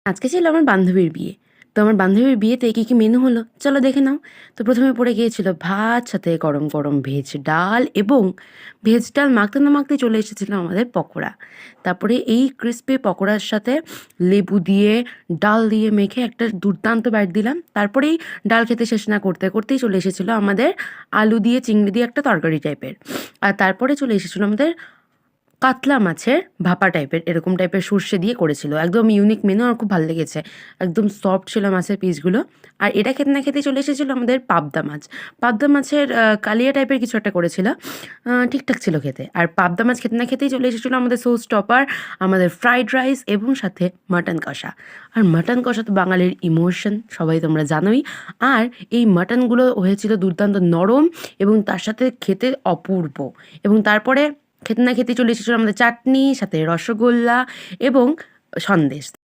আজকে ছিল আমার বান্ধবীর বিয়ে। তো আমার বান্ধবীর বিয়েতে কি মেনু হলো চলো দেখে নাও। তো প্রথমে পড়ে গিয়েছিল ভাত, সাথে গরম গরম ভেজ ডাল, এবং ভেজ ডাল মাখতে না মাখতেই চলে এসেছিল আমাদের পকোড়া। তারপরে এই ক্রিস্পি পকোড়ার সাথে লেবু দিয়ে ডাল দিয়ে মেখে একটা দুর্দান্ত বাইট দিলাম। তারপরেই ডাল খেতে শেষ না করতে করতেই চলে এসেছিল আমাদের আলু দিয়ে চিংড়ি দিয়ে একটা তরকারি টাইপের। আর তারপরে চলে এসেছিল আমাদের কাতলা মাছের ভাপা টাইপের, এরকম টাইপের সর্ষে দিয়ে করেছিল। একদম ইউনিক মেনু, আমার খুব ভালো লেগেছে। একদম সফট ছিল মাছের পিসগুলো। আর এটা খেতে না খেতেই চলে এসেছিল আমাদের পাবদা মাছ। পাবদা মাছের কালিয়া টাইপের কিছু একটা করেছিল, ঠিকঠাক ছিল খেতে। আর পাবদা মাছ খেতে না খেতেই চলে এসেছিলো আমাদের সস টপার, আমাদের ফ্রাইড রাইস এবং সাথে মাটন কষা। আর মাটন কষা তো বাঙালির ইমোশন, সবাই তোমরা জানোই। আর এই মাটনগুলো হয়েছিল দুর্দান্ত নরম এবং তার সাথে খেতে অপূর্ব। এবং তারপরে খেতে না খেতে চলে এসেছিলো আমাদের চাটনি, সাথে রসগোল্লা এবং সন্দেশ।